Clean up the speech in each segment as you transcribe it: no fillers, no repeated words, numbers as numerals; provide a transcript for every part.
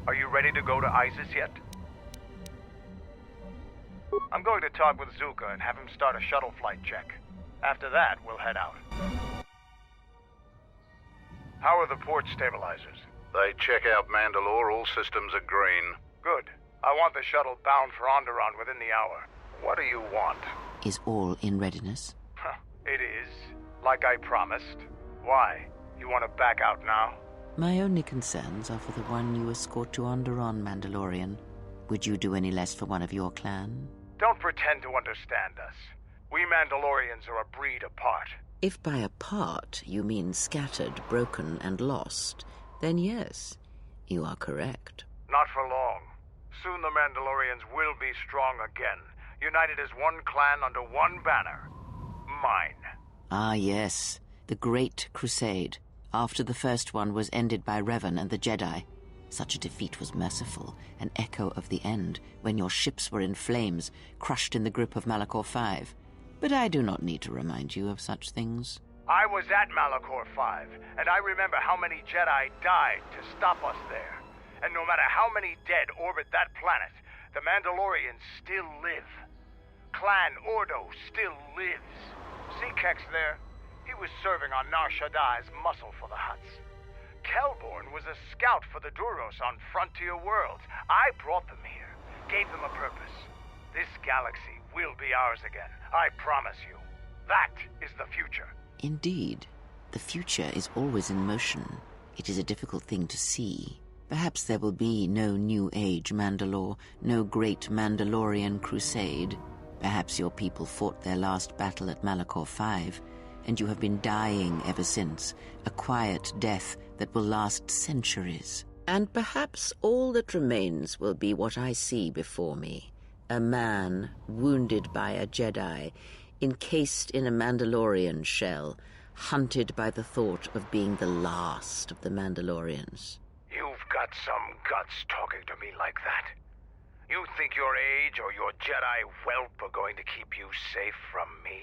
Are you ready to go to ISIS yet? I'm going to talk with Zuka and have him start a shuttle flight check. After that, we'll head out. How are the port stabilizers? They check out Mandalore, all systems are green. Good. I want the shuttle bound for Onderon within the hour. What do you want? Is all in readiness? It is. Like I promised. Why? You want to back out now? My only concerns are for the one you escort to Onderon, Mandalorian. Would you do any less for one of your clan? Don't pretend to understand us. We Mandalorians are a breed apart. If by apart you mean scattered, broken, and lost, then yes, you are correct. Not for long. Soon the Mandalorians will be strong again, united as one clan under one banner. Mine. Ah, yes. The Great Crusade, after the first one was ended by Revan and the Jedi. Such a defeat was merciful, an echo of the end, when your ships were in flames, crushed in the grip of Malachor V. But I do not need to remind you of such things. I was at Malachor V, and I remember how many Jedi died to stop us there. And no matter how many dead orbit that planet, the Mandalorians still live. Clan Ordo still lives. See Kex there? He was serving on Nar Shaddai's muscle for the Hutts. Kelborn was a scout for the Duros on Frontier Worlds. I brought them here, gave them a purpose. This galaxy will be ours again, I promise you. That is the future. Indeed. The future is always in motion. It is a difficult thing to see. Perhaps there will be no New Age Mandalore, no great Mandalorian crusade. Perhaps your people fought their last battle at Malachor V, and you have been dying ever since, a quiet death that will last centuries. And perhaps all that remains will be what I see before me. A man wounded by a Jedi, encased in a Mandalorian shell, hunted by the thought of being the last of the Mandalorians. You've got some guts talking to me like that. You think your age or your Jedi whelp are going to keep you safe from me?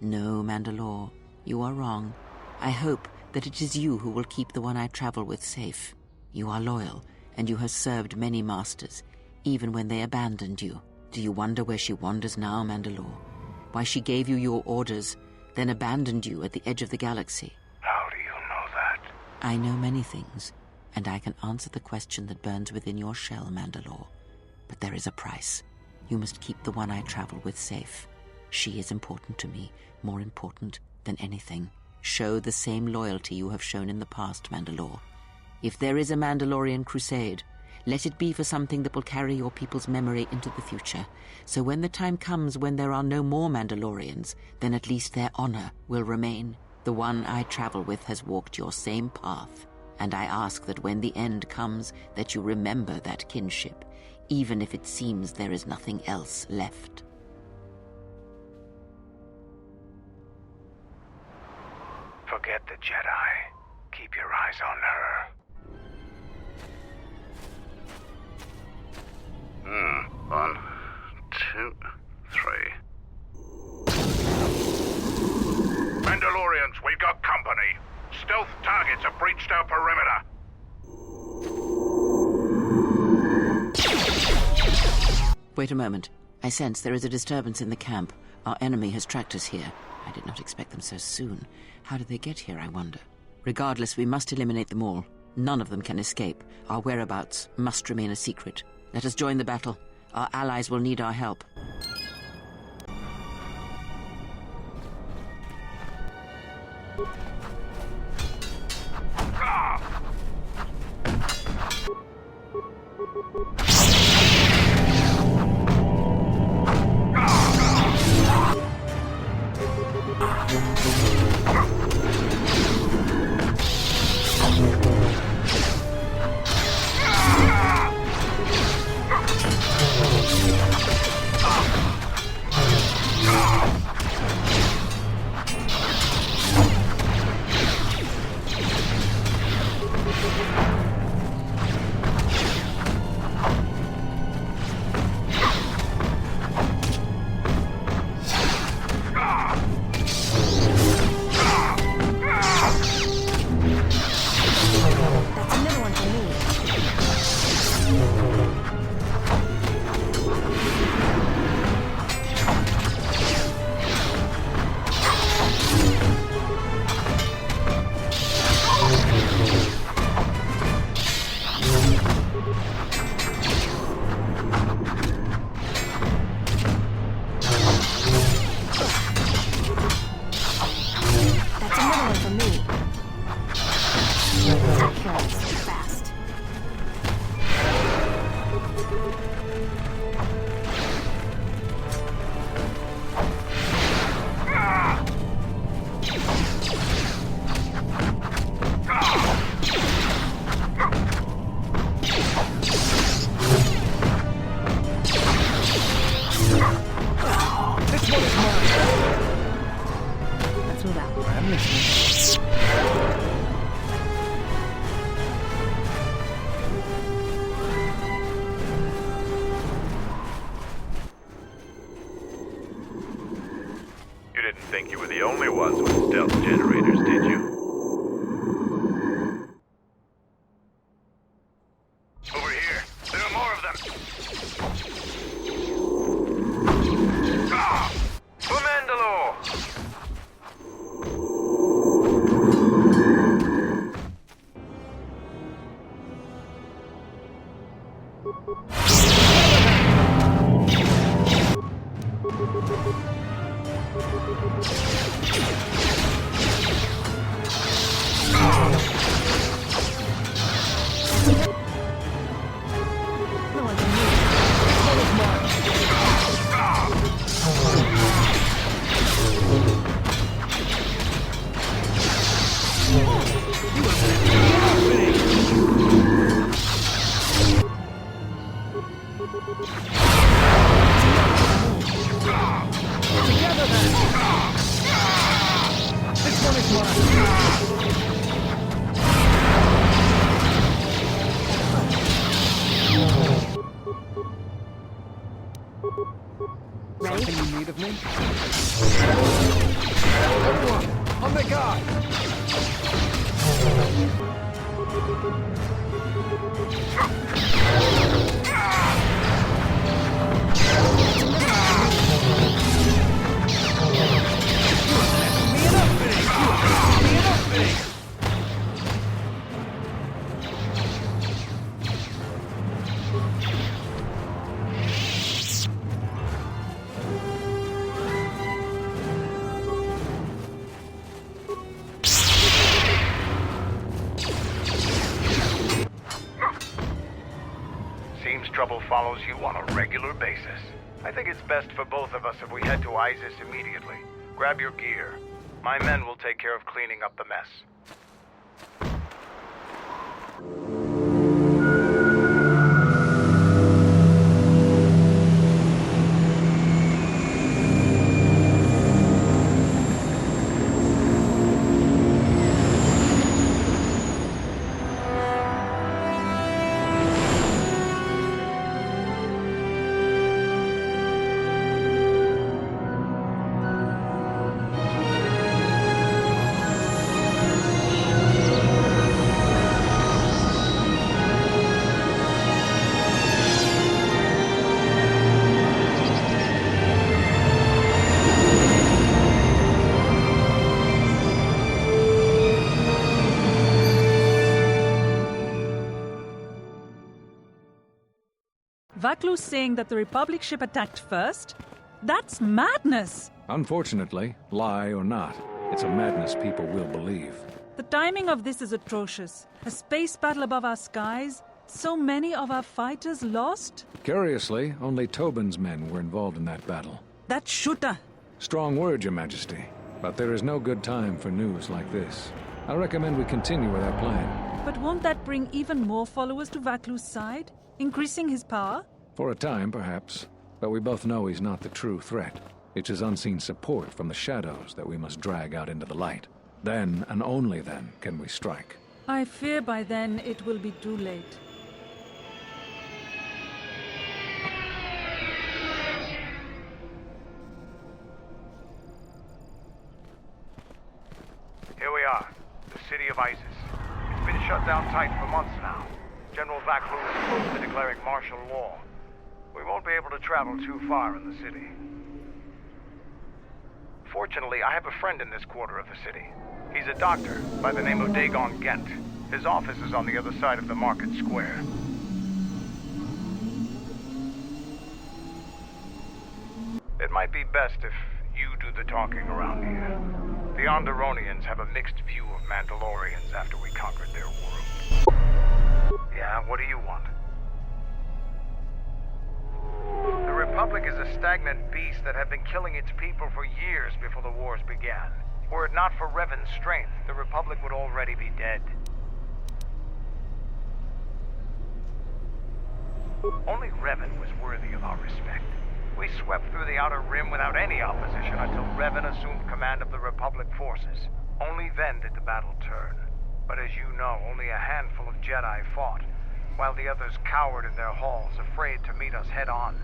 No, Mandalore, you are wrong. I hope that it is you who will keep the one I travel with safe. You are loyal, and you have served many masters, even when they abandoned you. Do you wonder where she wanders now, Mandalore? Why she gave you your orders, then abandoned you at the edge of the galaxy? How do you know that? I know many things, and I can answer the question that burns within your shell, Mandalore. But there is a price. You must keep the one I travel with safe. She is important to me, more important than anything. Show the same loyalty you have shown in the past, Mandalore. If there is a Mandalorian crusade, let it be for something that will carry your people's memory into the future. So when the time comes when there are no more Mandalorians, then at least their honor will remain. The one I travel with has walked your same path, and I ask that when the end comes, that you remember that kinship, even if it seems there is nothing else left. Forget the Jedi. Keep your eyes on her. 1, 2, 3. Mandalorians, we've got company. Stealth targets have breached our perimeter. Wait a moment. I sense there is a disturbance in the camp. Our enemy has tracked us here. I did not expect them so soon. How did they get here, I wonder? Regardless, we must eliminate them all. None of them can escape. Our whereabouts must remain a secret. Let us join the battle. Our allies will need our help. anything you need of me? Everyone, on the guard! Seems trouble follows you on a regular basis. I think it's best for both of us if we head to Isis immediately. Grab your gear. My men will take care of cleaning up the mess. Vaklu's saying that the Republic ship attacked first? That's madness! Unfortunately, lie or not, it's a madness people will believe. The timing of this is atrocious. A space battle above our skies, so many of our fighters lost? Curiously, only Tobin's men were involved in that battle. That shooter! Strong word, Your Majesty. But there is no good time for news like this. I recommend we continue with our plan. But won't that bring even more followers to Vaklu's side? Increasing his power? For a time, perhaps. But we both know he's not the true threat. It's his unseen support from the shadows that we must drag out into the light. Then, and only then, can we strike. I fear by then it will be too late. Here we are, the city of Isis. It's been shut down tight for months now. General Vaklu is close to declaring martial law. We won't be able to travel too far in the city. Fortunately, I have a friend in this quarter of the city. He's a doctor by the name of Dagon Gent. His office is on the other side of the market square. It might be best if you do the talking around here. The Onderonians have a mixed view of Mandalorians after we conquered their world. Yeah, what do you want? The Republic is a stagnant beast that had been killing its people for years before the wars began. Were it not for Revan's strength, the Republic would already be dead. Only Revan was worthy of our respect. We swept through the Outer Rim without any opposition until Revan assumed command of the Republic forces. Only then did the battle turn. But as you know, only a handful of Jedi fought, while the others cowered in their halls, afraid to meet us head-on.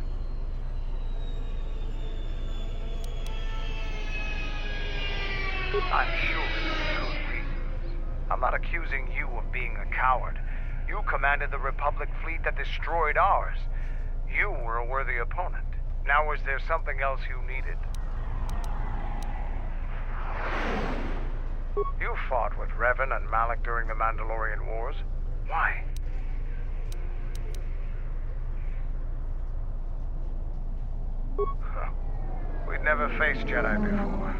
I'm sure it's for good reasons. I'm not accusing you of being a coward. You commanded the Republic fleet that destroyed ours. You were a worthy opponent. Now was there something else you needed? You fought with Revan and Malak during the Mandalorian Wars. Why? Huh. We'd never faced Jedi before,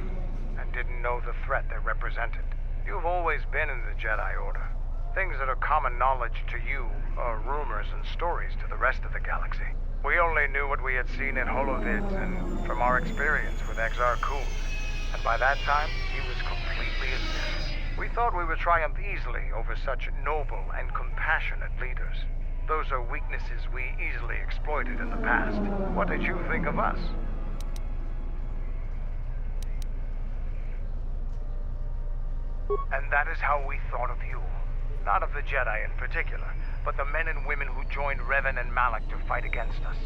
and didn't know the threat they represented. You've always been in the Jedi Order. Things that are common knowledge to you are rumors and stories to the rest of the galaxy. We only knew what we had seen in holovids and from our experience with Exar Kun. And by that time, he was completely enmeshed. We thought we would triumph easily over such noble and compassionate leaders. Those are weaknesses we easily exploited in the past. What did you think of us? And that is how we thought of you. Not of the Jedi in particular, but the men and women who joined Revan and Malak to fight against us.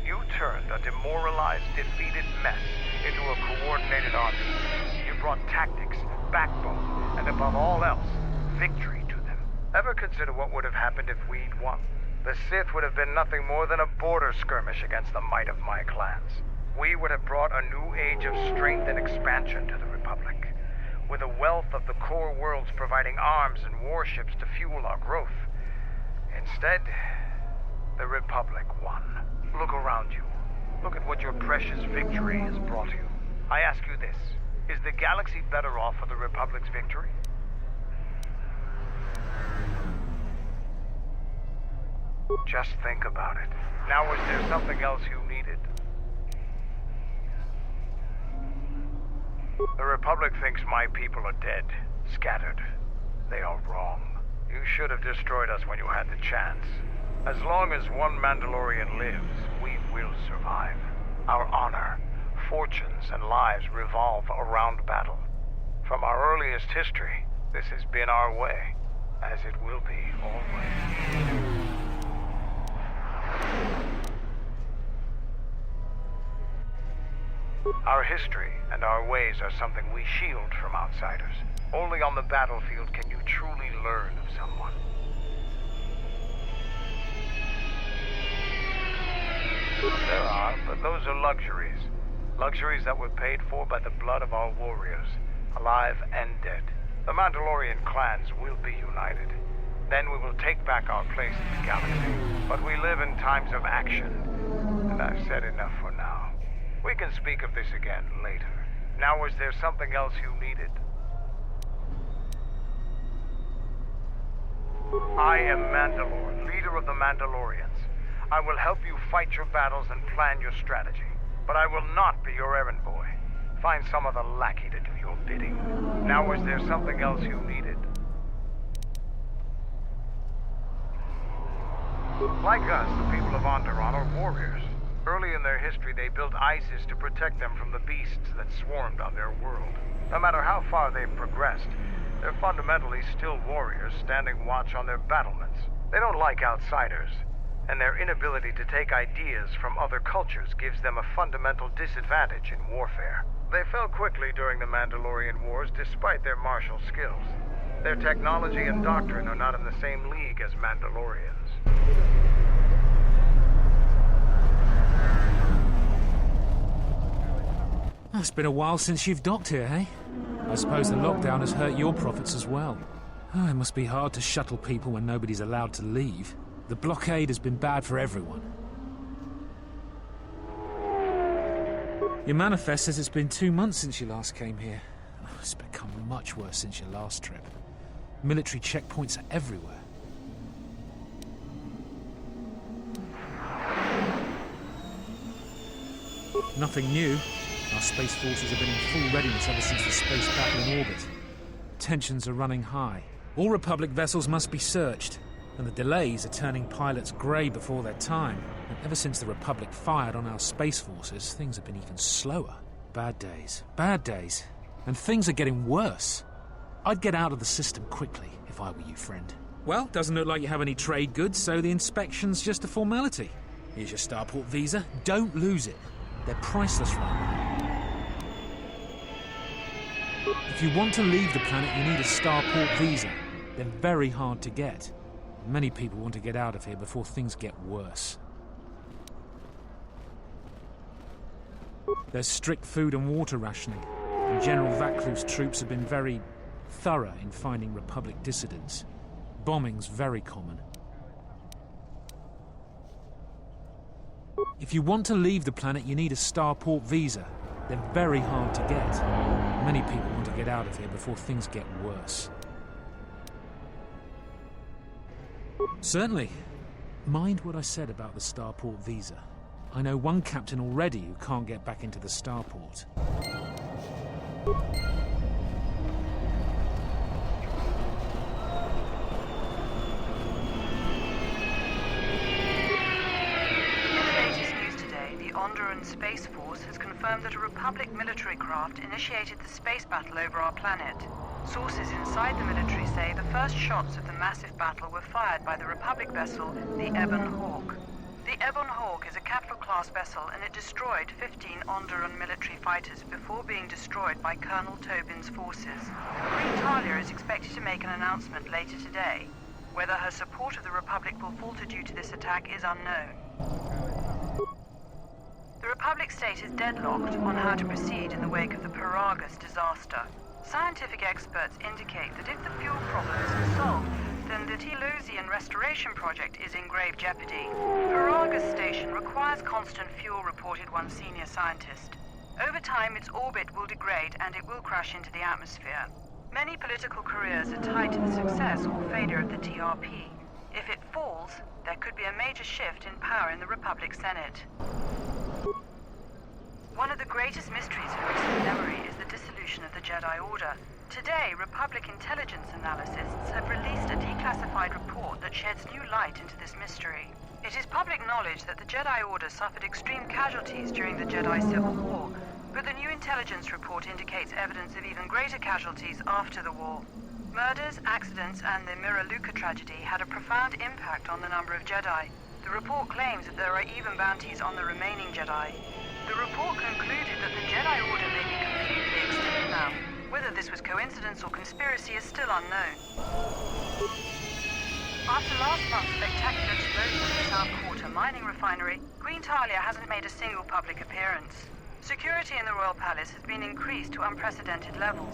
You turned a demoralized, defeated mess into a coordinated army. You brought tactics, backbone, and above all else, victory to them. Ever consider what would have happened if we'd won? The Sith would have been nothing more than a border skirmish against the might of my clans. We would have brought a new age of strength and expansion to the Republic, with a wealth of the core worlds providing arms and warships to fuel our growth. Instead, the Republic won. Look around you. Look at what your precious victory has brought you. I ask you this, is the galaxy better off for the Republic's victory? Just think about it. Now, was there something else you needed? The Republic thinks my people are dead, scattered. They are wrong. You should have destroyed us when you had the chance. As long as one Mandalorian lives, we will survive. Our honor, fortunes, and lives revolve around battle. From our earliest history, this has been our way, as it will be always. Our history and our ways are something we shield from outsiders. Only on the battlefield can you truly learn of someone. There are, but those are luxuries. Luxuries that were paid for by the blood of our warriors, alive and dead. The Mandalorian clans will be united. Then we will take back our place in the galaxy. But we live in times of action, and I've said enough for now. We can speak of this again later. Now, was there something else you needed? I am Mandalore, leader of the Mandalorians. I will help you fight your battles and plan your strategy. But I will not be your errand boy. Find some other lackey to do your bidding. Now, was there something else you needed? Like us, the people of Onderon are warriors. Early in their history, they built ISIS to protect them from the beasts that swarmed on their world. No matter how far they've progressed, they're fundamentally still warriors standing watch on their battlements. They don't like outsiders, and their inability to take ideas from other cultures gives them a fundamental disadvantage in warfare. They fell quickly during the Mandalorian Wars despite their martial skills. Their technology and doctrine are not in the same league as Mandalorians. It's been a while since you've docked here, eh? I suppose the lockdown has hurt your profits as well. Oh, it must be hard to shuttle people when nobody's allowed to leave. The blockade has been bad for everyone. Your manifest says it's been 2 months since you last came here. Oh, it's become much worse since your last trip. Military checkpoints are everywhere. Nothing new. Our space forces have been in full readiness ever since the space battle in orbit. Tensions are running high. All Republic vessels must be searched, and the delays are turning pilots grey before their time. And ever since the Republic fired on our space forces, things have been even slower. Bad days. Bad days. And things are getting worse. I'd get out of the system quickly, if I were you, friend. Well, doesn't look like you have any trade goods, so the inspection's just a formality. Here's your starport visa. Don't lose it. They're priceless right now. If you want to leave the planet, you need a starport visa. They're very hard to get. Many people want to get out of here before things get worse. There's strict food and water rationing, and General Vaclu's troops have been very thorough in finding Republic dissidents. Bombing's very common. If you want to leave the planet, you need a starport visa. They're very hard to get. Many people want to get out of here before things get worse. Certainly. Mind what I said about the starport visa. I know one captain already who can't get back into the starport. Oндерон Space Force has confirmed that a Republic military craft initiated the space battle over our planet. Sources inside the military say the first shots of the massive battle were fired by the Republic vessel, the Ebon Hawk. The Ebon Hawk is a capital-class vessel, and it destroyed 15 Onderon military fighters before being destroyed by Colonel Tobin's forces. Queen Talia is expected to make an announcement later today. Whether her support of the Republic will falter due to this attack is unknown. The Republic state is deadlocked on how to proceed in the wake of the Paragus disaster. Scientific experts indicate that if the fuel problem isn't solved, then the Telosian restoration project is in grave jeopardy. Paragus station requires constant fuel, reported one senior scientist. Over time, its orbit will degrade and it will crash into the atmosphere. Many political careers are tied to the success or failure of the TRP. If it falls, there could be a major shift in power in the Republic Senate. One of the greatest mysteries of recent memory is the dissolution of the Jedi Order. Today, Republic intelligence analysts have released a declassified report that sheds new light into this mystery. It is public knowledge that the Jedi Order suffered extreme casualties during the Jedi Civil War, but the new intelligence report indicates evidence of even greater casualties after the war. Murders, accidents, and the Mira Luca tragedy had a profound impact on the number of Jedi. The report claims that there are even bounties on the remaining Jedi. The report concluded that the Jedi Order may be completely extinct now. Whether this was coincidence or conspiracy is still unknown. After last month's spectacular explosion in the South Quarter mining refinery, Queen Talia hasn't made a single public appearance. Security in the Royal Palace has been increased to unprecedented levels.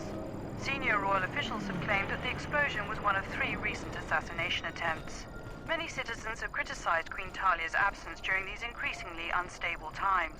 Senior royal officials have claimed that the explosion was one of 3 recent assassination attempts. Many citizens have criticized Queen Talia's absence during these increasingly unstable times.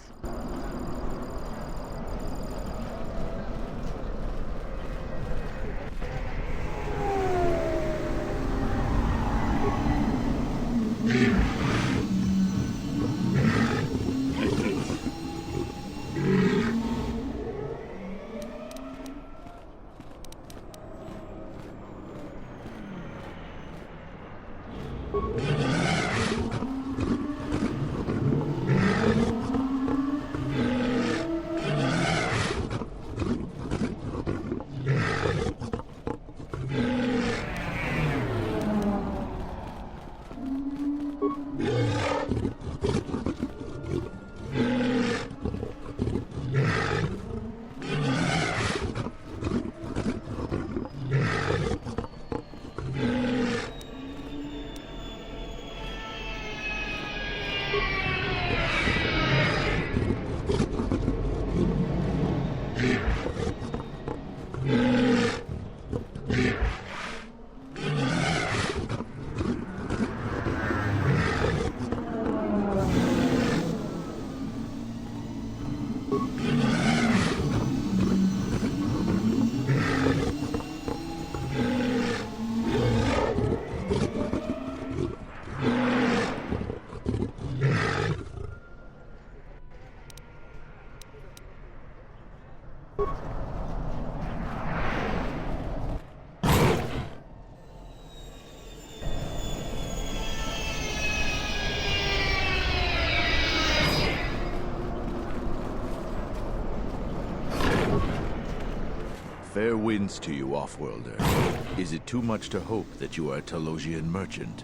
Fair winds to you, Offworlder. Is it too much to hope that you are a Telosian merchant?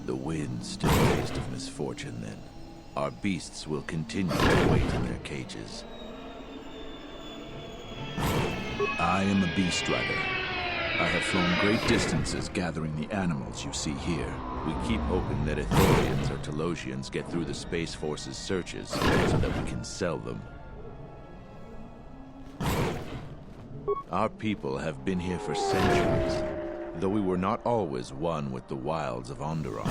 The winds still taste of misfortune, then. Our beasts will continue to wait in their cages. I am a beast rider. I have flown great distances gathering the animals you see here. We keep hoping that Ithorians or Telosians get through the Space Force's searches so that we can sell them. Our people have been here for centuries, though we were not always one with the wilds of Onderon.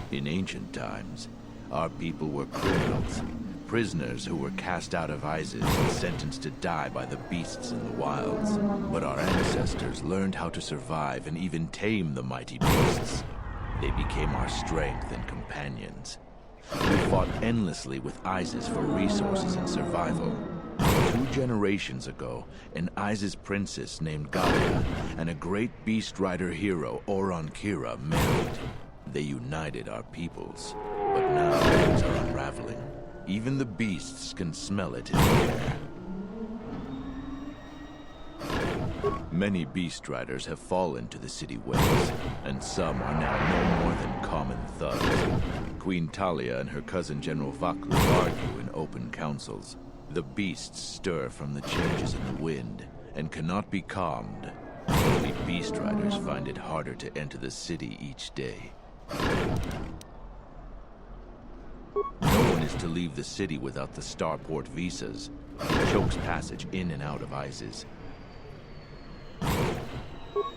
In ancient times, our people were criminals, prisoners who were cast out of Isis and sentenced to die by the beasts in the wilds. But our ancestors learned how to survive and even tame the mighty beasts. They became our strength and companions. We fought endlessly with Isis for resources and survival. 2 generations ago, an Isis princess named Galia and a great beast rider hero, Oron Kira, married. They united our peoples, but now things are unraveling. Even the beasts can smell it in the air. Many beast riders have fallen to the city ways, and some are now no more than common thugs. Queen Talia and her cousin General Vaklu argue in open councils. The beasts stir from the changes in the wind, and cannot be calmed. Only beast riders find it harder to enter the city each day. No one is to leave the city without the starport visas. It chokes passage in and out of Isis.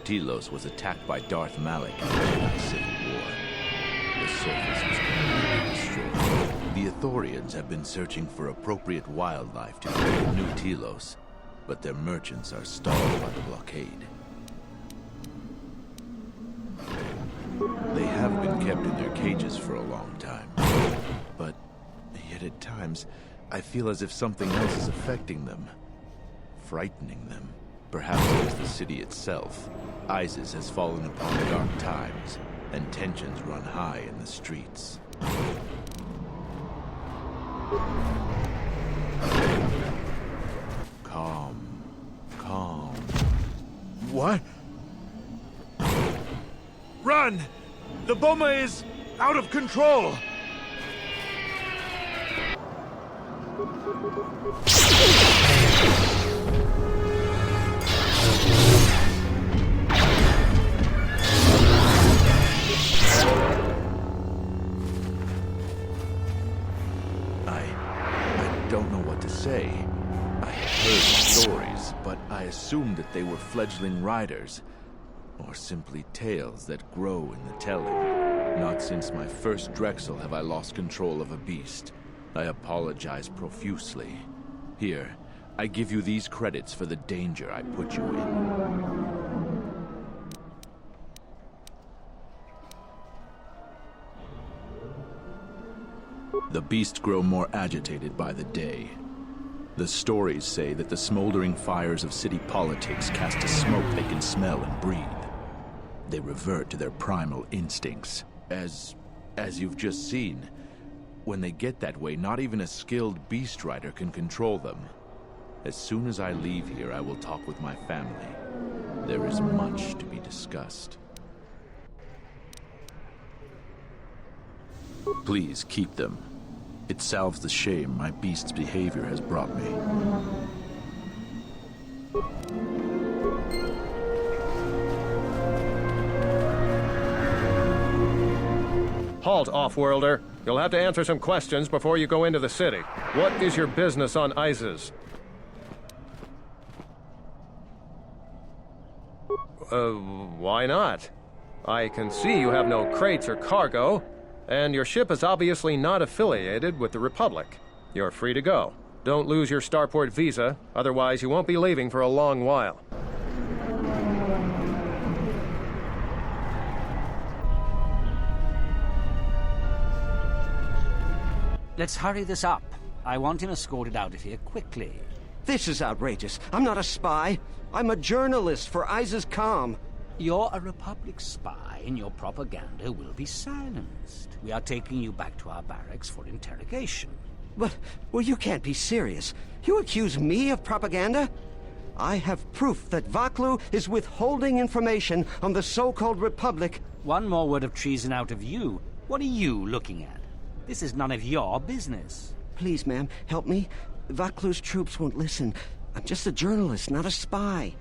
Telos was attacked by Darth Malik in the Jedi Civil War. The surface was completely destroyed. The Ithorians have been searching for appropriate wildlife to create new Telos, but their merchants are stalled by the blockade. They have been kept in their cages for a long time, but yet at times I feel as if something else is affecting them, frightening them. Perhaps it is the city itself. Isis has fallen upon dark times, and tensions run high in the streets. Calm. What? Run! The Boma is out of control! I don't know what to say. I heard stories, but I assumed that they were fledgling riders, or simply tales that grow in the telling. Not since my first Drexel have I lost control of a beast. I apologize profusely. Here, I give you these credits for the danger I put you in. The beasts grow more agitated by the day. The stories say that the smoldering fires of city politics cast a smoke they can smell and breathe. They revert to their primal instincts. As you've just seen, when they get that way, not even a skilled beast rider can control them. As soon as I leave here, I will talk with my family. There is much to be discussed. Please keep them. It salves the shame my beast's behavior has brought me. Halt, off-worlder. You'll have to answer some questions before you go into the city. What is your business on Isis? Why not? I can see you have no crates or cargo, and your ship is obviously not affiliated with the Republic. You're free to go. Don't lose your starport visa, otherwise you won't be leaving for a long while. Let's hurry this up. I want him escorted out of here quickly. This is outrageous. I'm not a spy. I'm a journalist for Isis Calm. You're a Republic spy, and your propaganda will be silenced. We are taking you back to our barracks for interrogation. But, well, you can't be serious. You accuse me of propaganda? I have proof that Vaklu is withholding information on the so-called Republic. One more word of treason out of you. What are you looking at? This is none of your business. Please, ma'am, help me. Vaklu's troops won't listen. I'm just a journalist, not a spy.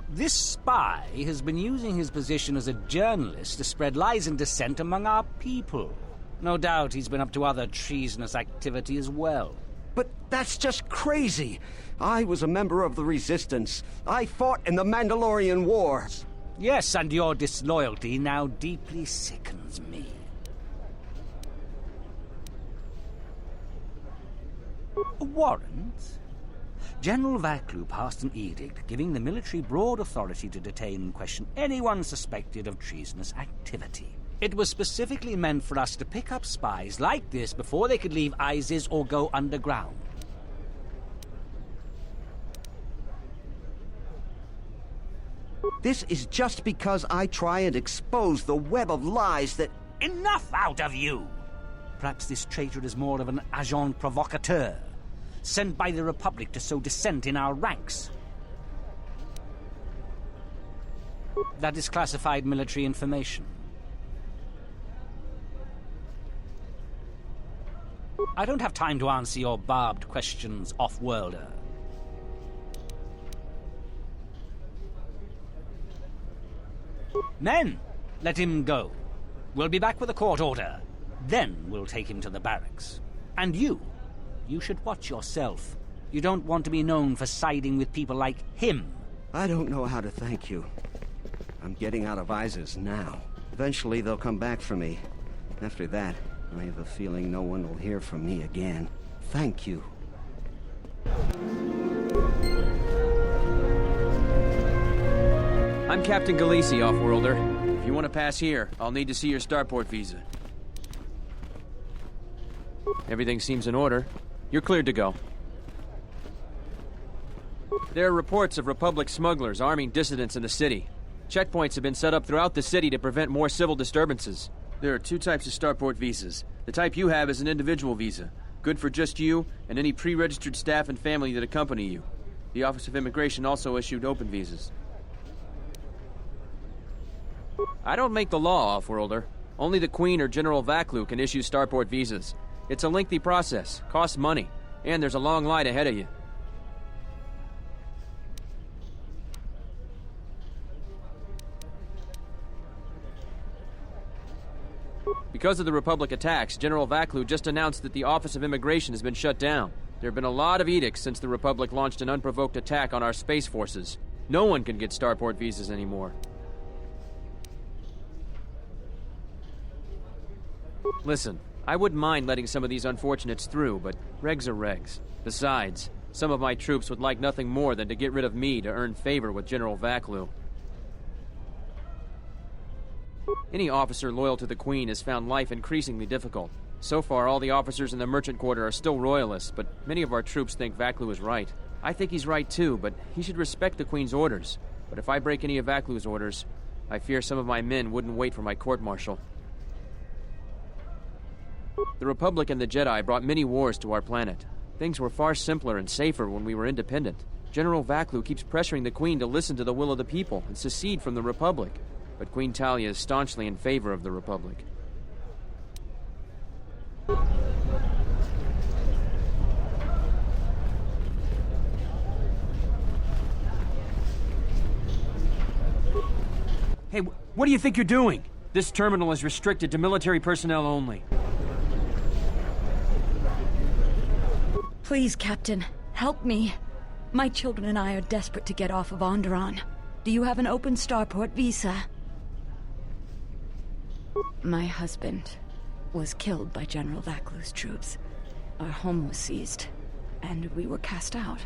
This spy has been using his position as a journalist to spread lies and dissent among our people. No doubt he's been up to other treasonous activity as well. But that's just crazy. I was a member of the Resistance. I fought in the Mandalorian Wars. Yes, and your disloyalty now deeply sickens me. A warrant? General Vaklu passed an edict giving the military broad authority to detain and question anyone suspected of treasonous activity. It was specifically meant for us to pick up spies like this before they could leave Isis or go underground. This is just because I try and expose the web of lies that... Enough out of you! Perhaps this traitor is more of an agent provocateur. sent by the Republic to sow dissent in our ranks. That is classified military information. I don't have time to answer your barbed questions, off-worlder. Men, let him go. We'll be back with a court order. Then we'll take him to the barracks. And you should watch yourself. You don't want to be known for siding with people like him. I don't know how to thank you. I'm getting out of ISIS now. Eventually they'll come back for me. After that, I have a feeling no one will hear from me again. Thank you. I'm Captain Galisi, off-worlder. If you want to pass here, I'll need to see your starport visa. Everything seems in order. You're cleared to go. There are reports of Republic smugglers arming dissidents in the city. Checkpoints have been set up throughout the city to prevent more civil disturbances. There are two types of starport visas. The type you have is an individual visa, good for just you and any pre-registered staff and family that accompany you. The Office of Immigration also issued open visas. I don't make the law, off-worlder. Only the Queen or General Vaklu can issue starport visas. It's a lengthy process, costs money, and there's a long line ahead of you. Because of the Republic attacks, General Vaklu just announced that the Office of Immigration has been shut down. There have been a lot of edicts since the Republic launched an unprovoked attack on our space forces. No one can get starport visas anymore. Listen, I wouldn't mind letting some of these unfortunates through, but regs are regs. Besides, some of my troops would like nothing more than to get rid of me to earn favor with General Vaklu. Any officer loyal to the Queen has found life increasingly difficult. So far, all the officers in the Merchant Quarter are still royalists, but many of our troops think Vaklu is right. I think he's right too, but he should respect the Queen's orders. But if I break any of Vaklu's orders, I fear some of my men wouldn't wait for my court-martial. The Republic and the Jedi brought many wars to our planet. Things were far simpler and safer when we were independent. General Vaklu keeps pressuring the Queen to listen to the will of the people and secede from the Republic. But Queen Talia is staunchly in favor of the Republic. Hey, what do you think you're doing? This terminal is restricted to military personnel only. Please, Captain, help me. My children and I are desperate to get off of Onderon. Do you have an open starport visa? My husband was killed by General Vaklu's troops. Our home was seized, and we were cast out.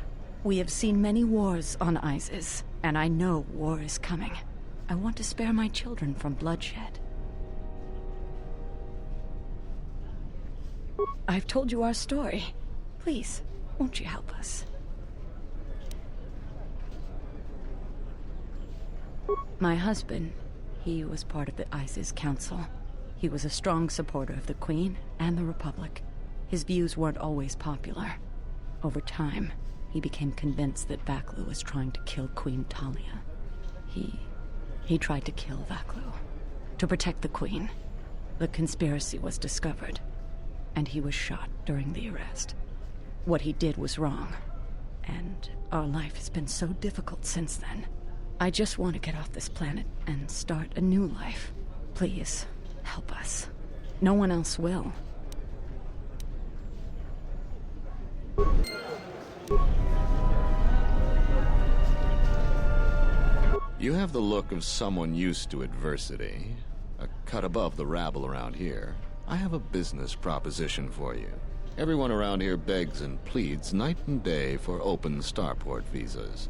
We have seen many wars on Isis, and I know war is coming. I want to spare my children from bloodshed. I've told you our story. Please, won't you help us? My husband, he was part of the ISIS Council. He was a strong supporter of the Queen and the Republic. His views weren't always popular. Over time, he became convinced that Vaklu was trying to kill Queen Talia. He tried to kill Vaklu to protect the Queen. The conspiracy was discovered, and he was shot during the arrest. What he did was wrong, and our life has been so difficult since then. I just want to get off this planet and start a new life. Please, help us. No one else will. You have the look of someone used to adversity, a cut above the rabble around here. I have a business proposition for you. Everyone around here begs and pleads night and day for open starport visas.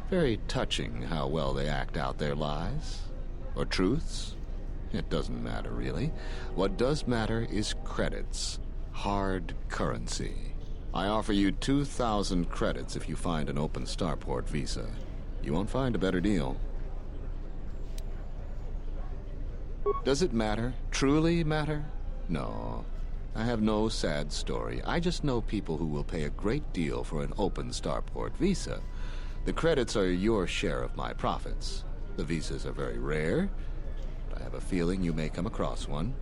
Very touching how well they act out their lies. Or truths. It doesn't matter, really. What does matter is credits. Hard currency. I offer you 2,000 credits if you find an open starport visa. You won't find a better deal. Does it matter? Truly matter? No. I have no sad story. I just know people who will pay a great deal for an open starport visa. The credits are your share of my profits. The visas are very rare, but I have a feeling you may come across one.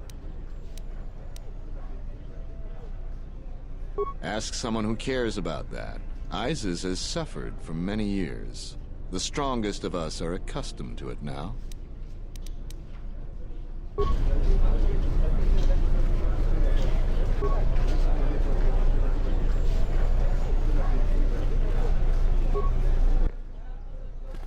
Ask someone who cares about that. ISIS has suffered for many years. The strongest of us are accustomed to it now.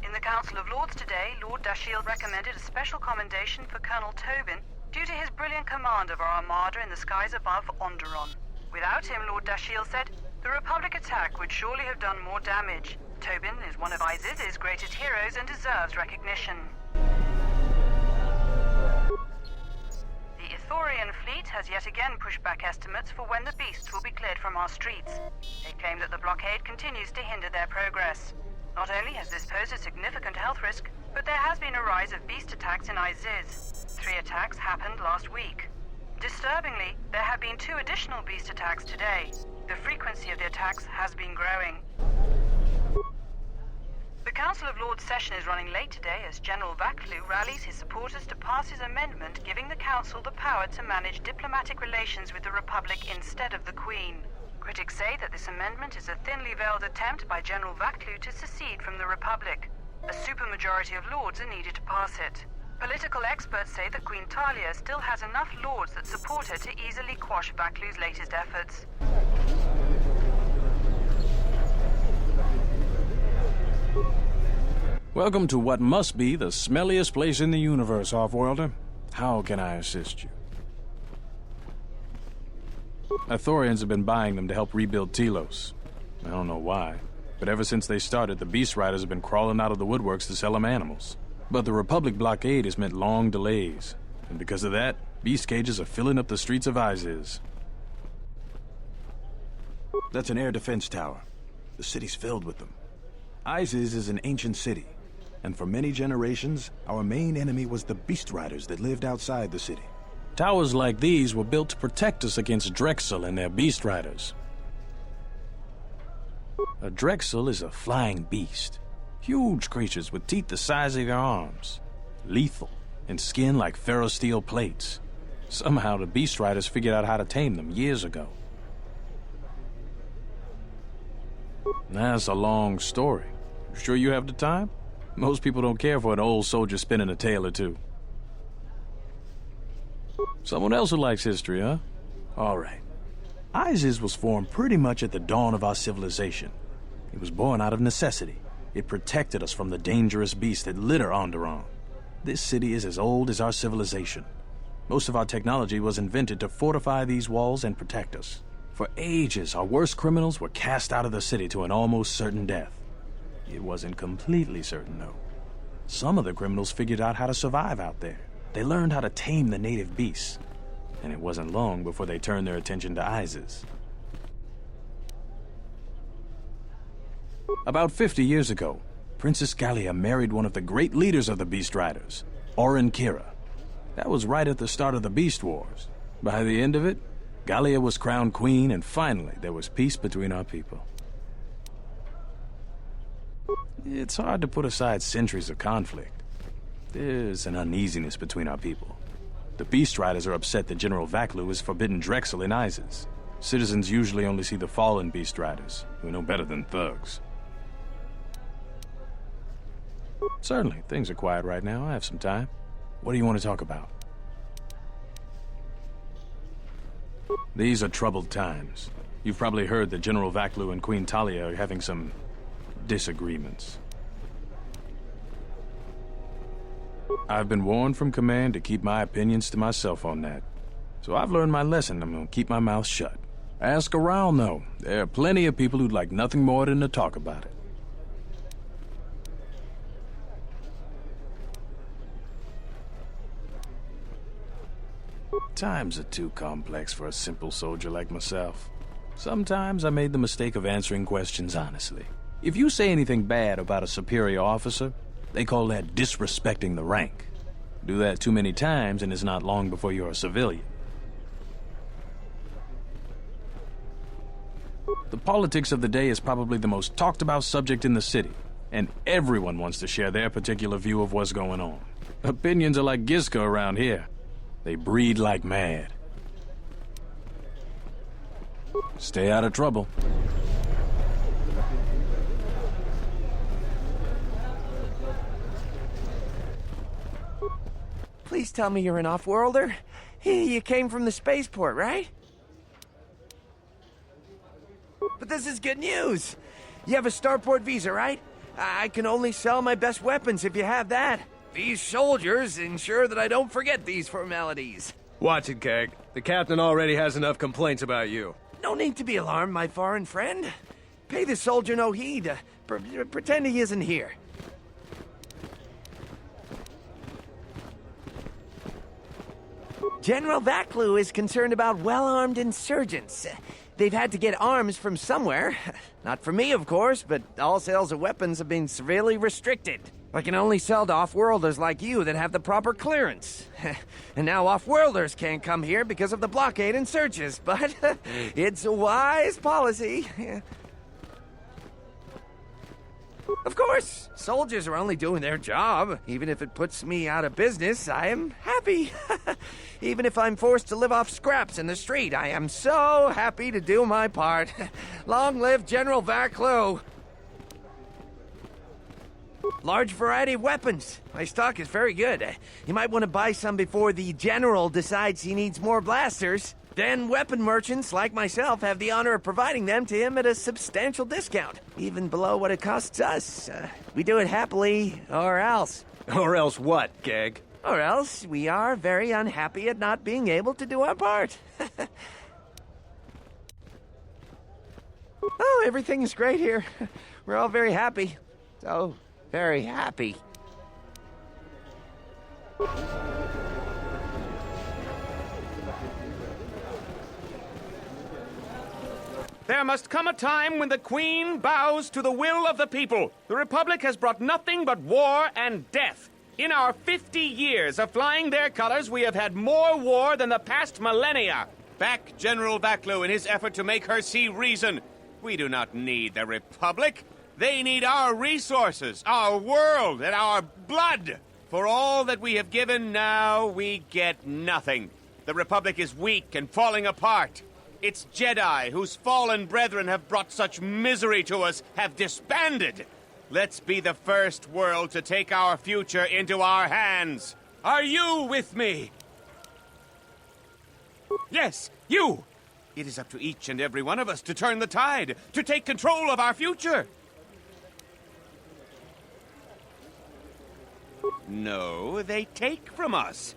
In the Council of Lords today, Lord Dashiell recommended a special commendation for Colonel Tobin due to his brilliant command of our armada in the skies above Onderon. Without him, Lord Dashiell said, the Republic attack would surely have done more damage. Tobin is one of ISIS's greatest heroes and deserves recognition. The Ithorian fleet has yet again pushed back estimates for when the beasts will be cleared from our streets. They claim that the blockade continues to hinder their progress. Not only has this posed a significant health risk, but there has been a rise of beast attacks in ISIS. 3 attacks happened last week. Disturbingly, there have been 2 additional beast attacks today. The frequency of the attacks has been growing. The Council of Lords session is running late today as General Vaklu rallies his supporters to pass his amendment giving the Council the power to manage diplomatic relations with the Republic instead of the Queen. Critics say that this amendment is a thinly veiled attempt by General Vaklu to secede from the Republic. A supermajority of Lords are needed to pass it. Political experts say that Queen Talia still has enough Lords that support her to easily quash Vaklu's latest efforts. Welcome to what must be the smelliest place in the universe, Offworlder. How can I assist you? Ithorians have been buying them to help rebuild Telos. I don't know why, but ever since they started, the Beast Riders have been crawling out of the woodworks to sell them animals. But the Republic blockade has meant long delays, and because of that, beast cages are filling up the streets of Isis. That's an air defense tower. The city's filled with them. Isis is an ancient city, and for many generations, our main enemy was the Beast Riders that lived outside the city. Towers like these were built to protect us against Drexel and their Beast Riders. A Drexel is a flying beast. Huge creatures with teeth the size of your arms. Lethal, and skin like ferrosteel plates. Somehow the Beast Riders figured out how to tame them years ago. That's a long story. You sure you have the time? Most people don't care for an old soldier spinning a tale or two. Someone else who likes history, huh? All right. Isis was formed pretty much at the dawn of our civilization. It was born out of necessity. It protected us from the dangerous beasts that litter Onderon. This city is as old as our civilization. Most of our technology was invented to fortify these walls and protect us. For ages, our worst criminals were cast out of the city to an almost certain death. It wasn't completely certain, though. Some of the criminals figured out how to survive out there. They learned how to tame the native beasts, and it wasn't long before they turned their attention to Isis. About 50 years ago, Princess Gallia married one of the great leaders of the Beast Riders, Orin Kira. That was right at the start of the Beast Wars. By the end of it, Gallia was crowned queen, and finally there was peace between our people. It's hard to put aside centuries of conflict. There's an uneasiness between our people. The Beast Riders are upset that General Vaklu has forbidden Drexel in Isis. Citizens usually only see the fallen Beast Riders, who know better than thugs. Certainly, things are quiet right now. I have some time. What do you want to talk about? These are troubled times. You've probably heard that General Vaklu and Queen Talia are having some disagreements. I've been warned from command to keep my opinions to myself on that. So I've learned my lesson. I'm gonna keep my mouth shut. Ask around, though. There are plenty of people who'd like nothing more than to talk about it. Times are too complex for a simple soldier like myself. Sometimes I made the mistake of answering questions honestly. If you say anything bad about a superior officer, they call that disrespecting the rank. Do that too many times and it's not long before you're a civilian. The politics of the day is probably the most talked about subject in the city, and everyone wants to share their particular view of what's going on. Opinions are like Gisco around here. They breed like mad. Stay out of trouble. Please tell me you're an off-worlder. You came from the spaceport, right? But this is good news. You have a starport visa, right? I can only sell my best weapons if you have that. These soldiers ensure that I don't forget these formalities. Watch it, Keg. The captain already has enough complaints about you. No need to be alarmed, my foreign friend. Pay the soldier no heed. Pretend he isn't here. General Vaklu is concerned about well-armed insurgents. They've had to get arms from somewhere. Not from me, of course, but all sales of weapons have been severely restricted. I can only sell to off-worlders like you that have the proper clearance. And now off-worlders can't come here because of the blockade and searches, but it's a wise policy. Of course, soldiers are only doing their job. Even if it puts me out of business, I am happy. Even if I'm forced to live off scraps in the street, I am so happy to do my part. Long live General Vaklu. Large variety of weapons. My stock is very good. You might want to buy some before the General decides he needs more blasters. Then weapon merchants like myself have the honor of providing them to him at a substantial discount, even below what it costs us. We do it happily, or else. Or else what, Gag? Or else we are very unhappy at not being able to do our part. Oh, everything is great here. We're all very happy. So very happy. There must come a time when the Queen bows to the will of the people. The Republic has brought nothing but war and death. In our 50 years of flying their colors, we have had more war than the past millennia. Back General Vaklu in his effort to make her see reason. We do not need the Republic. They need our resources, our world, and our blood. For all that we have given, now we get nothing. The Republic is weak and falling apart. Its Jedi, whose fallen brethren have brought such misery to us, have disbanded. Let's be the first world to take our future into our hands. Are you with me? Yes, you! It is up to each and every one of us to turn the tide, to take control of our future. No, they take from us.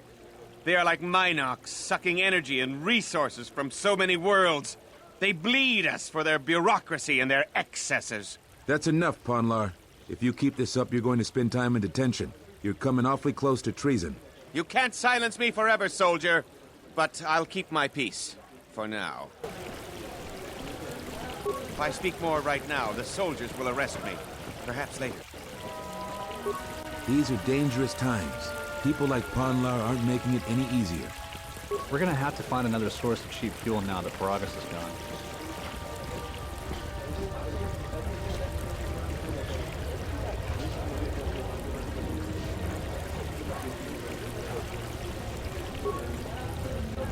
They are like Minox, sucking energy and resources from so many worlds. They bleed us for their bureaucracy and their excesses. That's enough, Ponlar. If you keep this up, you're going to spend time in detention. You're coming awfully close to treason. You can't silence me forever, soldier. But I'll keep my peace. For now. If I speak more right now, the soldiers will arrest me. Perhaps later. These are dangerous times. People like Ponlar aren't making it any easier. We're gonna have to find another source of cheap fuel now that Paragus is gone.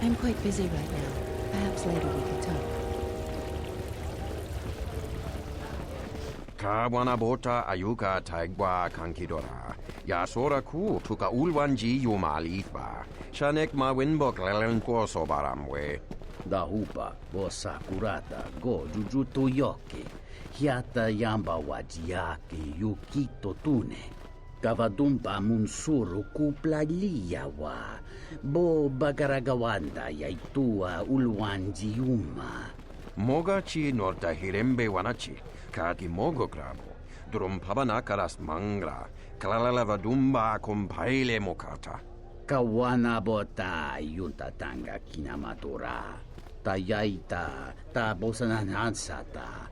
I'm quite busy right now. Perhaps later we can talk. Kawana bota ayuka taigwa kankidora. Yasora ku tuka ulwanji yumalithba. Shanek ma winbok lelenko sobaramwe. Dahupa bosa kurata go jujuto yoke. Hiata yamba wajiake yukito tune. Kavadumpa munsuru kuplaliya wa. Bo bagaragawanda yaitua ulwanji yuma. Mogachi norta hirembe wanachi. Kaki mogo grabo. Drum pabana karas mangra. Kalalavadumba compaile mokata. Kawana bota yunta tanga kinamatura. Tayaita ta bosananansata.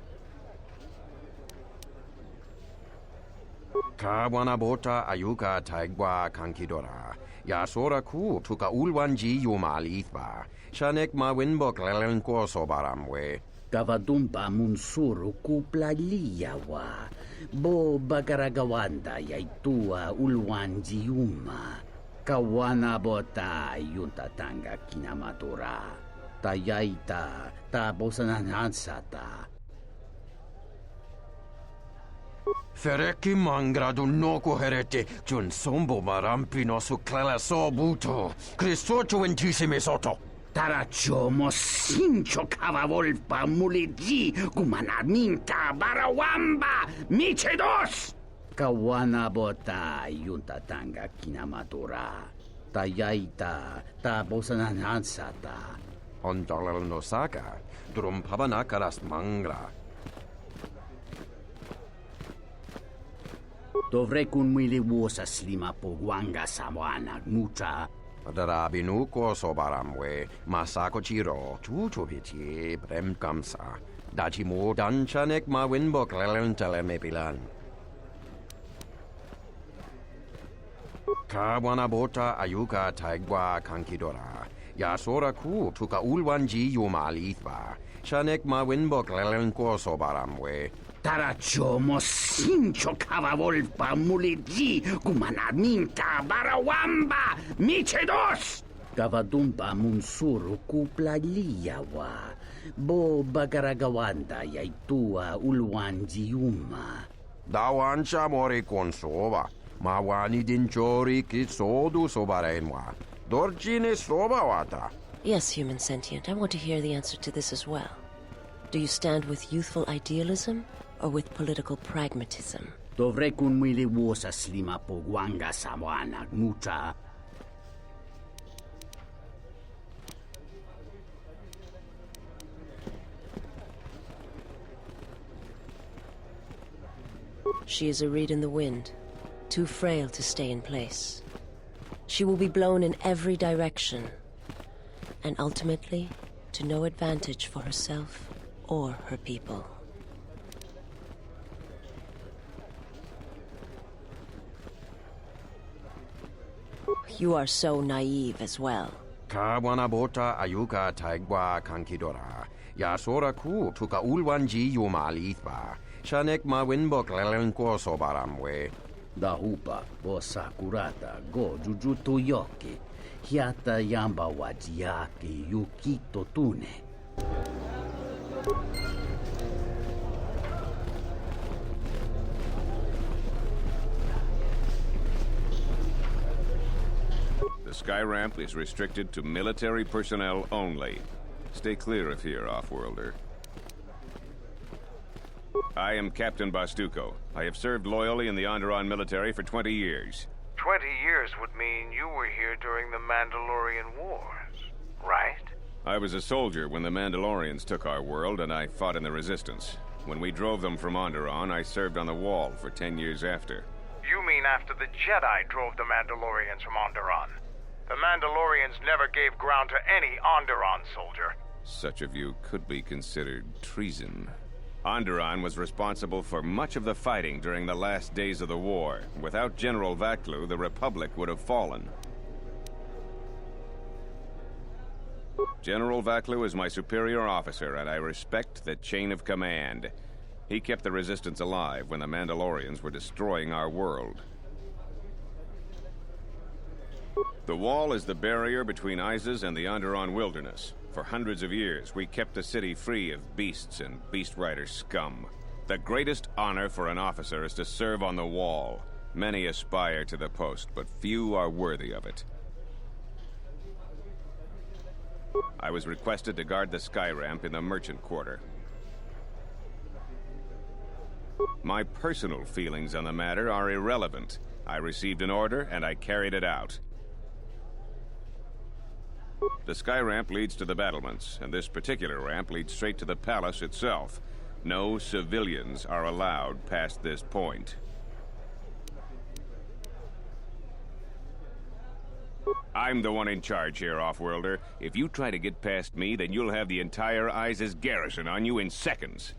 Kawana bota ayuka taigwa kankidora. Yasora ku tuka ulwanji yumalithba. Shanek ma winbok lelenko sobaramwe. Kavadumpa munsuru kuplaliyawa. Bo bagaragawanda yaitua ulwanjiuma. Kawana bota yuntatanga kinamatura. Tayaita ta bosananansata. Fereki mangradu noko herete jun sombo marampino su clela sobuto. Cristocho intissime soto. Tarachomo sincho cavavolpa muligi gumanarminta barawamba michedos. Kawana bota yuntatanga kinamatura. Tayaita ta bosananansata. Ondalal no saga. Drum pabanakaras mangra. Dovrei kun mili vuosa slima po guanga sawana mucha. Darabinu ko sobaramwe. Masako chiro. Chuchubichi brem kamsa. Dachimo danchanek ma winbok lelentele mepilan. Kawana bota ayuka taigwa kankidora. Yasora ku tuka ulwanji yumalithba. Shanek ma winbok lelenko sobaramwe. Tarachomo sincho cavavolpa muligi gumanarminta barawamba michedos. Kavadumpa munsuru kuplaliyawa. Bo bagaragawanda yaitua ulwanjiuma. Dawancha mori konsova. Mawani dinchori kitsodu sobarenwa. Dorjine sobawata. Yes, human sentient. I want to hear the answer to this as well. Do you stand with youthful idealism or with political pragmatism? Dovrei kun mili vuosa slima po guanga sawana mucha. She is a reed in the wind, too frail to stay in place. She will be blown in every direction, and ultimately to no advantage for herself or her people. You are so naive as well. Kawana bota ayuka taigwa kankidora. Yasora ku tuka ulwanji yumalithba. Shanek ma winbok lelenko sobaramwe. Dahupa bosa kurata go jujuto yoki. Hiata yamba wajiaki yukito tune. The sky ramp is restricted to military personnel only. Stay clear of here, Offworlder. I am Captain Bastuco. I have served loyally in the Onderon military for 20 years. 20 years would mean you were here during the Mandalorian Wars, right? I was a soldier when the Mandalorians took our world, and I fought in the Resistance. When we drove them from Onderon, I served on the Wall for 10 years after. You mean after the Jedi drove the Mandalorians from Onderon? The Mandalorians never gave ground to any Onderon soldier. Such a view could be considered treason. Onderon was responsible for much of the fighting during the last days of the war. Without General Vaklu, the Republic would have fallen. General Vaklu is my superior officer, and I respect the chain of command. He kept the Resistance alive when the Mandalorians were destroying our world. The Wall is the barrier between Isis and the Onderon wilderness. For hundreds of years, we kept the city free of beasts and beast rider scum. The greatest honor for an officer is to serve on the Wall. Many aspire to the post, but few are worthy of it. I was requested to guard the sky ramp in the merchant quarter. My personal feelings on the matter are irrelevant. I received an order, and I carried it out. The sky ramp leads to the battlements, and this particular ramp leads straight to the palace itself. No civilians are allowed past this point. I'm the one in charge here, Offworlder. If you try to get past me, then you'll have the entire Isis garrison on you in seconds.